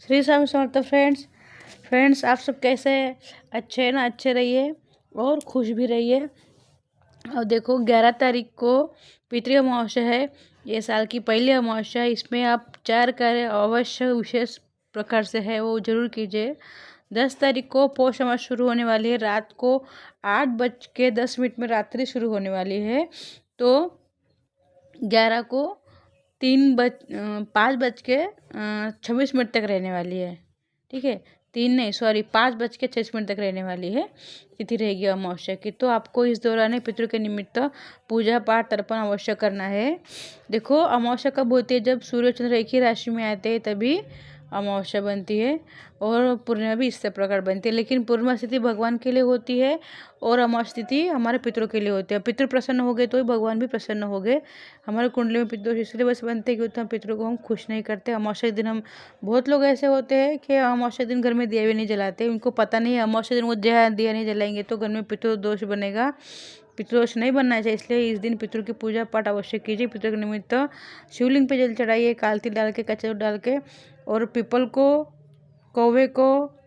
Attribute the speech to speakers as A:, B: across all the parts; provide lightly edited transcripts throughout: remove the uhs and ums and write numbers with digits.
A: Shri Swami Samarth friends आप सब कैसे हैं? अच्छे हैं ना? अच्छे रहिए और खुश भी रहिए। और देखो 11 तारीख को पितृ अमावस्या है। ये साल की पहली अमावस्या है। इसमें आप 4 कार्य अवश्य विशेष प्रकार से है वो जरूर कीजिए। 10 तारीख को पौष अमावस्या शुरू होने वाली है। रात को 8:10 में रात्रि शुरू होने वाली है। तो 11 को 5:26 तक रहने वाली है। ठीक है, 5:26 तक रहने वाली है तिथि रहेगी अमावस्या की। तो आपको इस दौरान पितृ के निमित्त पूजा पाठ तर्पण अवश्य करना है। देखो अमावस्या कब होती है? जब सूर्य चंद्र एक ही राशि में आते हैं तभी अमावस्या बनती है। और पूर्णिमा भी इस प्रकार बनती है। लेकिन पूर्णिमा स्थिति भगवान के लिए होती है और अमावस्या तिथि हमारे पितरों के लिए होती है। पितृ प्रसन्न हो गए तो ही भगवान भी प्रसन्न हो गए। हमारे कुंडली में पितृ इसलिए बस बनते हैं क्योंकि हम पितरों को हम खुश नहीं करते। अमावस्या के दिन हम बहुत लोग ऐसे होते हैं कि अमावस्या दिन घर में दिया भी नहीं जलाते। उनको पता नहीं है अमावस्या दिन वो दिया नहीं जलाएंगे तो घर में पितृ दोष बनेगा। पितृदोष नहीं बनना चाहिए, इसलिए इस दिन पितृ की पूजा पाठ अवश्य कीजिए। पितृ के निमित्त शिवलिंग पे जल चढ़ाइए, काल तिल डाल के, कच्चा दूध डाल के। और पीपल को, कौवे को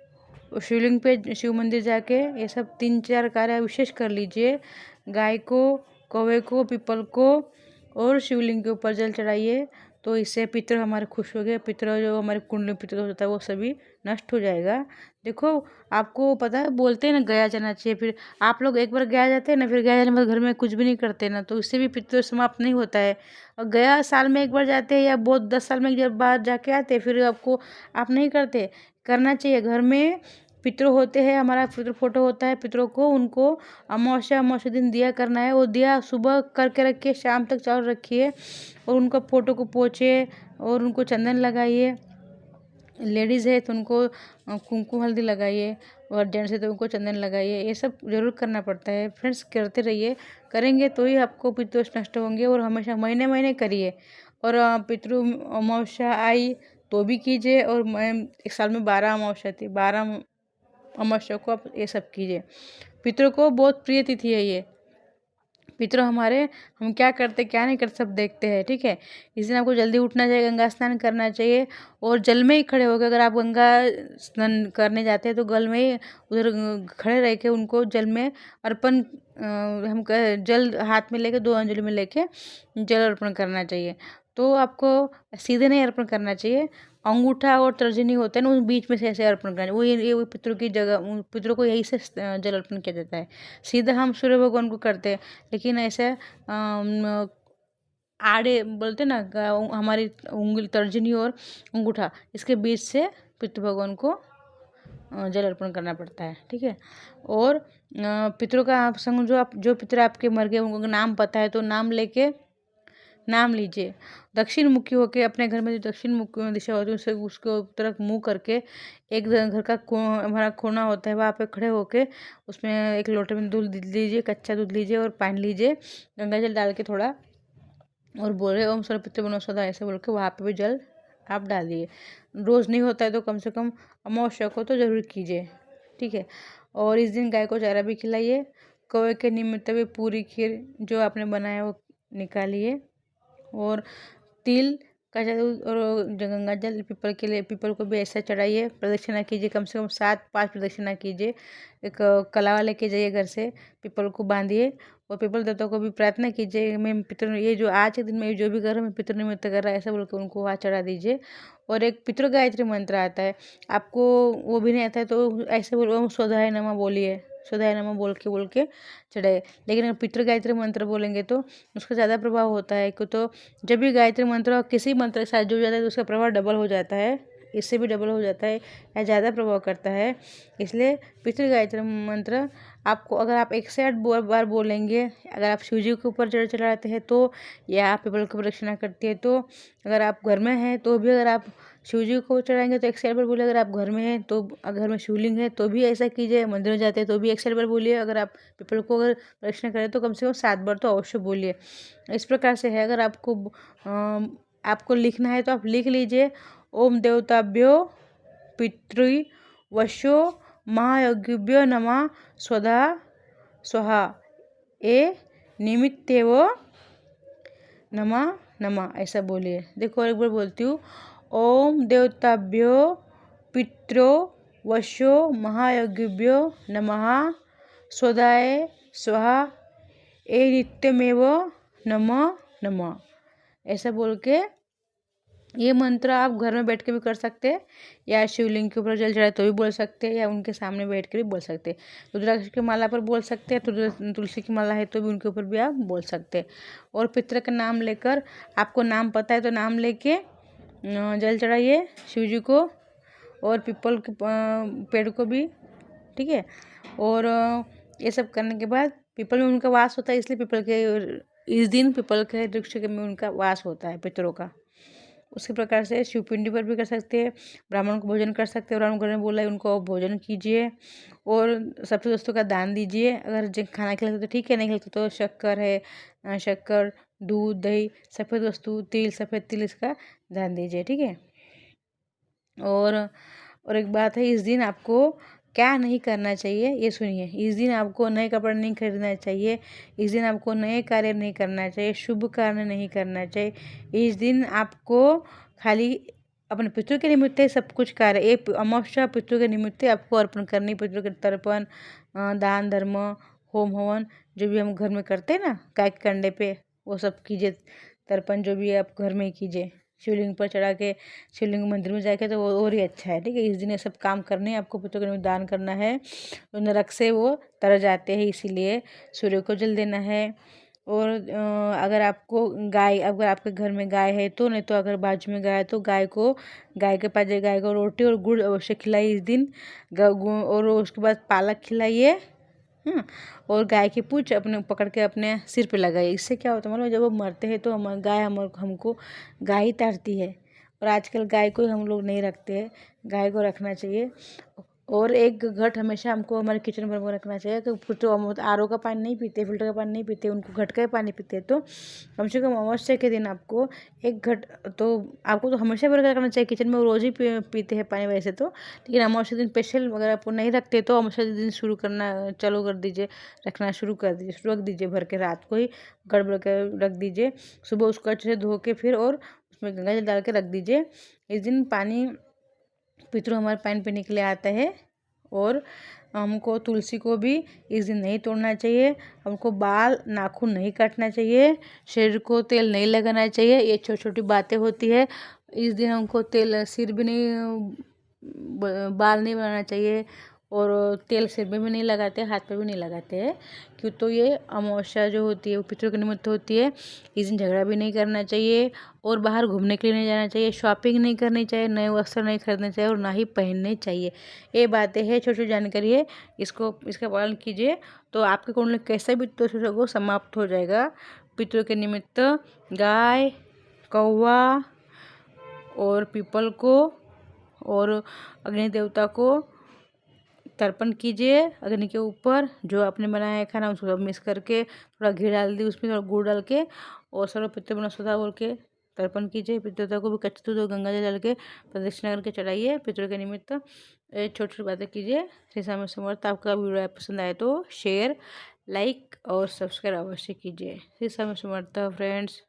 A: शिवलिंग पे शिव मंदिर जाके ये सब 3-4 कार्य विशेष कर लीजिए। गाय को, कौवे को, पीपल को और शिवलिंग के ऊपर जल चढ़ाइए। तो इससे पितृ हमारे खुश हो गए। पितृ जो हमारे कुंडली में पितृ होता है वो सभी नष्ट हो जाएगा। देखो आपको पता है, बोलते हैं ना गया जाना चाहिए। फिर आप लोग एक बार गया जाते हैं ना, फिर गया जाने के बाद घर में कुछ भी नहीं करते ना, तो इससे भी पितृ समाप्त नहीं होता है। और गया साल में एक बार जाते हैं या बहुत 10 साल में एक बार जाके आते, फिर आपको आप नहीं करते, करना चाहिए। घर में पितृ होते हैं, हमारा पितृ फोटो होता है पितरों को, उनको अमावस्या दिन दिया करना है। वो दिया सुबह करके रखिए, शाम तक चावल रखिए और उनका फोटो को पोंछिए और उनको चंदन लगाइए। लेडीज़ है तो उनको कुमकुम हल्दी लगाइए और जेंट्स है तो उनको चंदन लगाइए। ये सब जरूर करना पड़ता है फ्रेंड्स, करते रहिए। करेंगे तो ही आपको पितृदोष नष्ट होंगे। और हमेशा महीने महीने करिए। और पितृ अमावस्या आई तो भी कीजिए। और मैं एक साल में 12 अमावस्या थी, 12 अमावस्या को आप ये सब कीजिए। पितरों को बहुत प्रिय तिथि है ये। पितरों हमारे, हम क्या करते क्या नहीं करते सब देखते हैं। ठीक है, इस दिन आपको जल्दी उठना चाहिए, गंगा स्नान करना चाहिए और जल में ही खड़े हो गए। अगर आप गंगा स्नान करने जाते हैं तो गल में ही उधर खड़े रह के उनको जल में अर्पण, जल हाथ में लेके 2 अंजलि में लेके जल अर्पण करना चाहिए। तो आपको सीधे नहीं अर्पण करना चाहिए, अंगूठा और तर्जनी होता है ना, उस बीच में से ऐसे अर्पण करना चाहिए। वो ये पितरों की जगह, पितरों को यही से जल अर्पण किया जाता है। सीधा हम सूर्य भगवान को करते हैं, लेकिन ऐसे आड़े बोलते ना, हमारी उंगली तर्जनी और अंगूठा इसके बीच से पितृ भगवान को जल अर्पण करना पड़ता है। ठीक है, और पितरों का आप संग जो पितर आपके मर गए उनको नाम पता है तो नाम लेके नाम लीजिए। दक्षिण मुखी होकर अपने घर में जो दक्षिण मुखी दिशा होती है उससे उसको तरफ मुंह करके एक घर का हमारा कोना होता है वहाँ पे खड़े होके उसमें एक लोटे में दूध लीजिए, कच्चा दूध लीजिए और पानी लीजिए, गंगा जल डाल के थोड़ा, और बोले ओम सर्वपितृ बनो सदा, ऐसे बोल के वहाँ पे भी जल आप डालिए। रोज़ नहीं होता है तो कम से कम अमावस्या को तो ज़रूर कीजिए। ठीक है, और इस दिन गाय को चारा भी खिलाइए। कौवे के निमित्त भी पूरी खीर जो आपने बनाया वो निकालिए। और तिल, कच्चा दूध और गंगा जल पीपल के लिए, पीपल को भी ऐसा चढ़ाइए। प्रदक्षिणा कीजिए, कम से कम 7-5 प्रदक्षिणा कीजिए। एक कलावा लेके जाइए घर से, पीपल को बांधिए और पीपल देवता को भी प्रार्थना कीजिए, मैं पितृ ये जो आज के दिन में जो भी कर रहा है मैं पितृ निमित्त कर रहा है, ऐसा बोल के उनको वहाँ चढ़ा दीजिए। और एक पितृ गायत्री मंत्र आता है, आपको वो भी नहीं आता है तो ऐसे बोलो स्वधाय नमः बोलिए, स्वधाय नमः बोल के चढ़ाए। लेकिन अगर पितृ गायत्री मंत्र बोलेंगे तो उसका ज़्यादा प्रभाव होता है। क्यों? तो जब भी गायत्री मंत्र किसी मंत्र के साथ जुड़ जाता है तो उसका प्रभाव डबल हो जाता है, इससे भी डबल हो जाता है या ज़्यादा प्रभाव करता है। इसलिए पितृ गायत्री मंत्र आपको, अगर आप 108 बार बोलेंगे, अगर आप शिव जी के ऊपर जल चढ़ाते हैं तो, या आप पीपल की प्रदक्षिणा करते हैं तो, अगर आप घर में हैं तो भी अगर आप शिव जी को चढ़ाएंगे तो 108 बार बोलिए। अगर आप घर में हैं तो, अगर घर में शिवलिंग है तो भी ऐसा कीजिए। मंदिर में जाते हैं तो भी 108 बार बोलिए। अगर आप पीपल को अगर प्रदक्षिणा करें तो कम से कम 7 बार तो अवश्य बोलिए। इस प्रकार से है। अगर आपको लिखना है तो आप लिख लीजिए। ओम देवताभ्यो पितृवश्यो महायज्ञभ्यो नमः स्वधा स्वाहा ए निमित्तेव नमः नमः, ऐसा बोलिए। देखो और एक बार बोलती हूँ, ओम देवताभ्यो पित्रो वशो महायज्ञभ्यो नमः स्वदाय स्वाहा ए नित्यमेव नमः नमः। ऐसा बोल के ये मंत्र आप घर में बैठ के भी कर सकते हैं, या शिवलिंग के ऊपर जल चढ़ाए तो भी बोल सकते हैं, या उनके सामने बैठ के भी बोल सकते हैं। रुद्राक्ष की माला पर बोल सकते हैं, तो तुलसी की माला है तो भी उनके ऊपर भी आप बोल सकते हैं। और पितर का नाम लेकर, आपको नाम पता है तो नाम लेके जल चढ़ाइए शिव जी को, और पीपल के पेड़ को भी, ठीक है। और ये सब करने के बाद, पीपल में उनका वास होता है, इसलिए पीपल के इस दिन पीपल के वृक्ष में उनका वास होता है पितरों का। उसी प्रकार से शिवपिंडी पर भी कर सकते हैं, ब्राह्मण को भोजन कर सकते हैं। ब्राह्मण घर में बोला है उनको भोजन कीजिए और सबसे दोस्तों का दान दीजिए। अगर जो खाना खिलाते तो ठीक है, नहीं खिलाते तो शक्कर है, शक्कर, दूध, दही, सफ़ेद वस्तु, तिल, सफ़ेद तिल, इसका दान दीजिए, ठीक है। और एक बात है, इस दिन आपको क्या नहीं करना चाहिए ये सुनिए। इस दिन आपको नए कपड़े नहीं खरीदना चाहिए, इस दिन आपको नए कार्य नहीं करना चाहिए, शुभ कार्य नहीं करना चाहिए। इस दिन आपको खाली अपने पितरों के निमित्त सब कुछ कार्य, ये अमावस्या पितरों के निमित्त आपको अर्पण करनी। पितरों के तर्पण, दान धर्म, होम हवन जो भी हम घर में करते हैं ना गाय के कंडे पे, वो सब कीजिए। तर्पण जो भी आप घर में ही कीजिए, शिवलिंग पर चढ़ा के, शिवलिंग मंदिर में जाके तो वो और ही अच्छा है, ठीक है। इस दिन ये सब काम करने हैं आपको, पितरों को दान करना है। तो नरक से वो तर जाते हैं, इसीलिए सूर्य को जल देना है। और अगर आपको गाय, अगर आपके घर में गाय है तो, नहीं तो अगर बाजू में गाय है तो गाय के पास गाय को रोटी और गुड़ अवश्य खिलाइए इस दिन। और उसके बाद पालक खिलाइए, और गाय की पूंछ अपने पकड़ के अपने सिर पे लगाइए। इससे क्या होता है मालूम, जब वो मरते हैं तो गाय हमको गाय ही तारती है। और आजकल गाय को हम लोग नहीं रखते हैं, गाय को रखना चाहिए। और एक घट हमेशा हमको हमारे किचन पर रखना चाहिए, क्योंकि तो हम आर का पानी नहीं पीते, फिल्टर का पानी नहीं पीते, उनको घट का ही पानी पीते हैं। तो कम से कम अमावस्या के दिन आपको एक घट, तो आपको तो हमेशा भर रखना चाहिए किचन में। वो रोज़ ही पीते हैं पानी वैसे तो, लेकिन अमावस्या दिन स्पेशल अगर आप नहीं रखते तो अमावस्या दिन शुरू करना चालू कर दीजिए, रखना शुरू कर दीजिए, रख दीजिए भर के, रात को ही गड़बड़ कर रख दीजिए। सुबह उसको अच्छे से धो के फिर और उसमें गंगा जल डाल के रख दीजिए। इस दिन पानी पितरों हमारे पानी पीने के लिए आता है। और हमको तुलसी को भी इस दिन नहीं तोड़ना चाहिए, हमको बाल नाखून नहीं काटना चाहिए, शरीर को तेल नहीं लगाना चाहिए। ये छोटी छोटी बातें होती है। इस दिन हमको तेल, सिर भी नहीं, बाल नहीं बनाना चाहिए, और तेल सिर में भी नहीं लगाते, हाथ पे भी नहीं लगाते हैं। क्यों, तो ये अमावस्या जो होती है वो पितरों के निमित्त होती है। इस दिन झगड़ा भी नहीं करना चाहिए, और बाहर घूमने के लिए नहीं जाना चाहिए, शॉपिंग नहीं करनी चाहिए, नए वस्त्र नहीं खरीदने चाहिए, और ना ही पहनने चाहिए। ये बातें हैं, छोटी छोटी जानकारी है, इसका पालन कीजिए तो आपके कुंडली कैसा भी दोष हो समाप्त हो जाएगा। पितरों के निमित्त गाय, कौवा और पीपल को और अग्नि देवता को तर्पण कीजिए अग्नि के ऊपर। जो आपने बनाया है खाना उसको सब मिक्स करके थोड़ा घी डाल दी, उसमें थोड़ा गुड़ डाल के, और सर्व पितृ बना सदा बोल के तर्पण कीजिए। पितृदेवता को भी कच्चे दूध और गंगा जल डाल के प्रदक्षिणा करके चढ़ाइए पितरों के निमित्त। छोटी छोटी बातें कीजिए। श्री स्वामी समर्थ। आपका वीडियो पसंद आए तो शेयर, लाइक और सब्सक्राइब अवश्य कीजिए। श्री स्वामी समर्थ फ्रेंड्स।